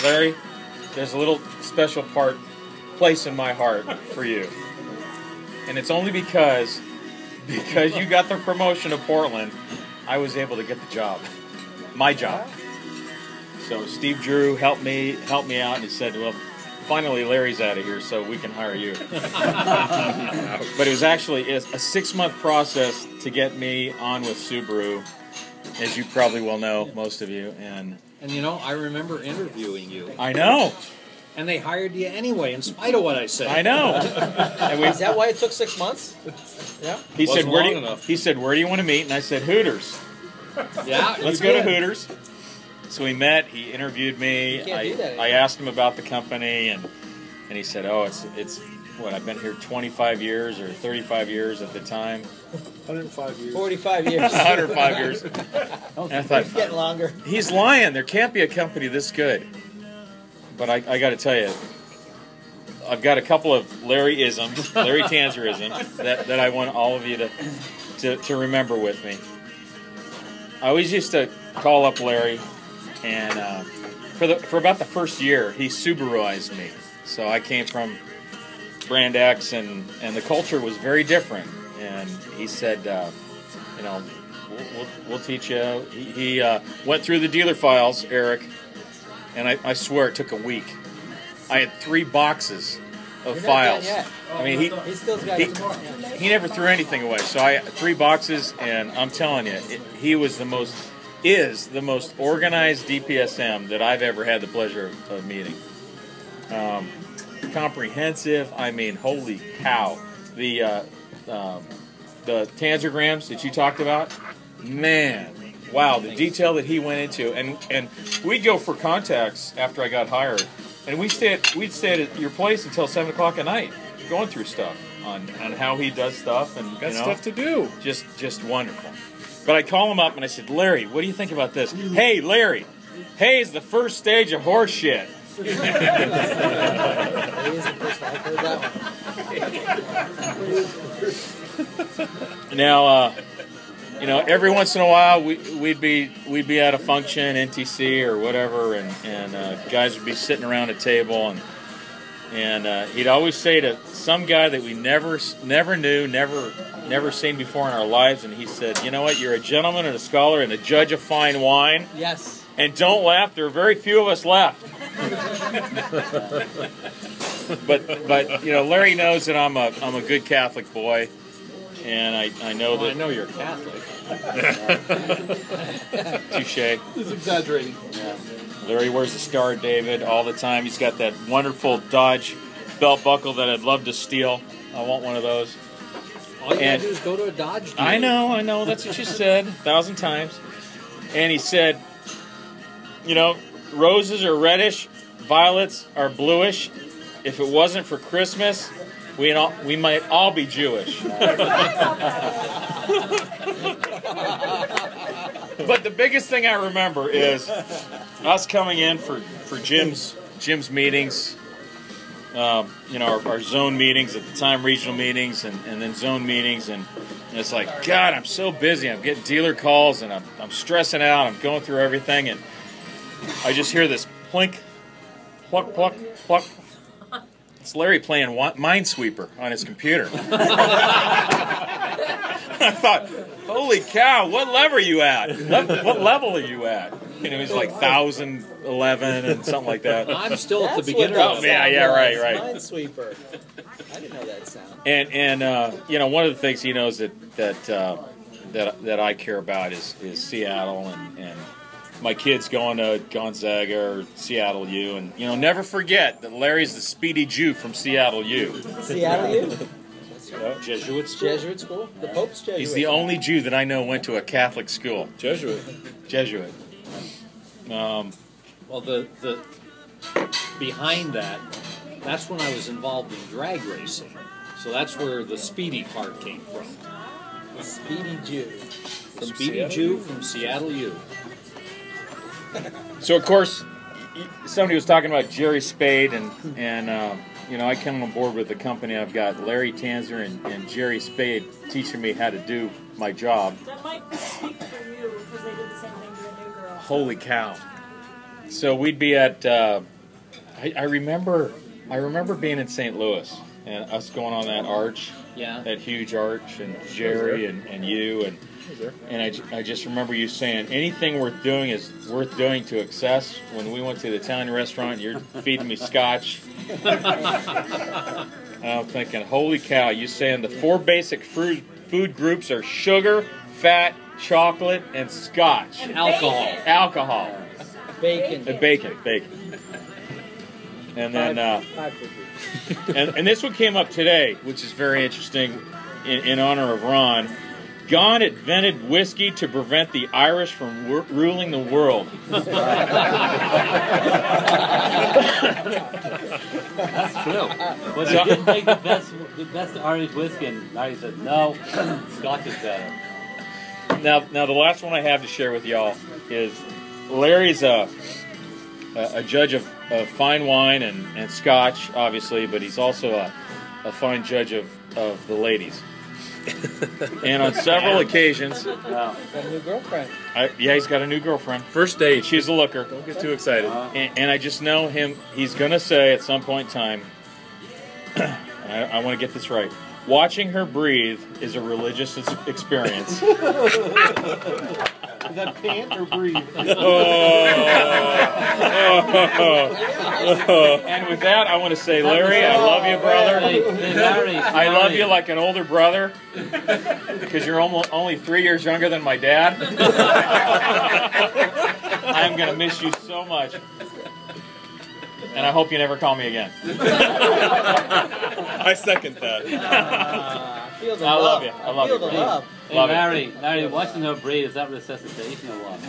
Larry, there's a little special place in my heart for you. And it's only because you got the promotion to Portland, I was able to get the job. My job. So Steve Drew helped me out, and he said, well, finally Larry's out of here, so we can hire you. But it was actually a 6-month process to get me on with Subaru, as you probably well know, most of you. And you know, I remember interviewing you. I know. And they hired you anyway, in spite of what I said. I know. Is that why it took 6 months? Yeah. He said, where do you want to meet? And I said, Hooters. Yeah. Let's go to Hooters. So we met. He interviewed me. I asked him about the company, and he said, "Oh, it's what, I've been here 25 years or 35 years at the time." 105 years. 45 years. 105 years. And I thought, it's getting longer. He's lying. There can't be a company this good. But I got to tell you, I've got a couple of Larry Tanzer-isms that I want all of you to remember with me. I always used to call up Larry, and for about the first year, he Subaruized me. So I came from Brand X, and the culture was very different. And he said, you know, we'll teach you. He went through the dealer files, Eric, and I swear it took a week. I had 3 boxes of files. I mean, he never threw anything away. So I had 3 boxes, and I'm telling you, he was the most organized DPSM that I've ever had the pleasure of meeting. Comprehensive. I mean, holy cow! The Tanzergrams that you talked about, man, wow, the detail that he went into, and we'd go for contacts after I got hired, and we'd stay at your place until 7 o'clock at night, going through stuff on how he does stuff, and got stuff to do. Just wonderful. But I call him up and I said, Larry, what do you think about this? Hey, Larry, hey is the first stage of horse shit. Now, you know, every once in a while we'd be at a function, NTC or whatever, and guys would be sitting around a table, and he'd always say to some guy that we never knew, never seen before in our lives, and he said, you know what, you're a gentleman and a scholar and a judge of fine wine. Yes. And don't laugh, there are very few of us left. But you know, Larry knows that I'm a good Catholic boy, and I know that. I know you're Catholic. Touche. He's exaggerating. Yeah. Larry wears a Star of David all the time. He's got that wonderful Dodge belt buckle that I'd love to steal. I want one of those. All you gotta do is go to a Dodge dealer. I know. That's what you said 1,000 times. And he said, you know, roses are reddish, violets are bluish. If it wasn't for Christmas, we might all be Jewish. But the biggest thing I remember is us coming in for Jim's meetings. You know, our zone meetings at the time, regional meetings, and then zone meetings, and it's like, God, I'm so busy. I'm getting dealer calls, and I'm stressing out. I'm going through everything, and I just hear this plink, pluck, pluck, pluck. It's Larry playing Minesweeper on his computer. I thought, holy cow, what level are you at? What level are you at? You know, he's like 1,011 and something like that. I'm still at the beginner. Oh, yeah, right. Minesweeper. I didn't know that sound. And you know, one of the things he knows that I care about is Seattle and my kids going to Gonzaga or Seattle U, and you know, never forget that Larry's the speedy Jew from Seattle U. Seattle U? Jesuit school. Jesuit school? The Pope's Jesuit. He's the only Jew that I know went to a Catholic school. Jesuit. Well, the behind that's when I was involved in drag racing. So that's where the speedy part came from. The speedy Jew. The speedy Jew from Seattle U. So of course, somebody was talking about Jerry Spade, and you know, I come on board with the company. I've got Larry Tanzer and Jerry Spade teaching me how to do my job. That might speak for you because they did the same thing to the new girl. Holy cow! So we'd be at I remember being in St. Louis and us going on that arch, Yeah. that huge arch, and Jerry and you and I just remember you saying anything worth doing is worth doing to excess. When we went to the Italian restaurant, you're feeding me scotch. I'm thinking, holy cow! You saying the 4 basic food groups are sugar, fat, chocolate, and scotch. Alcohol. Alcohol. Bacon. Bacon. And then, and this one came up today, which is very interesting in honor of Ron. Gone invented whiskey to prevent the Irish from ruling the world. That's true. But they didn't make the best Irish whiskey, and Larry said, no, Scotch is better. Now the last one I have to share with y'all is Larry's a judge of fine wine and Scotch, obviously, but he's also a fine judge of the ladies. And on several occasions, Got a new girlfriend. he's got a new girlfriend. First date. She's a looker. Don't get too excited. And I just know him. He's going to say at some point in time, and I want to get this right, watching her breathe is a religious experience. Is that pant or breathe? And with that, I want to say, Larry, I love you, brother. Hey, Larry, I love you like an older brother, because you're only 3 years younger than my dad. I'm going to miss you so much. And I hope you never call me again. I second that. Feel the I love. love you. I love feel you, the bro. love. Hey, Love it. Larry, watching her breathe, is that resuscitation or what?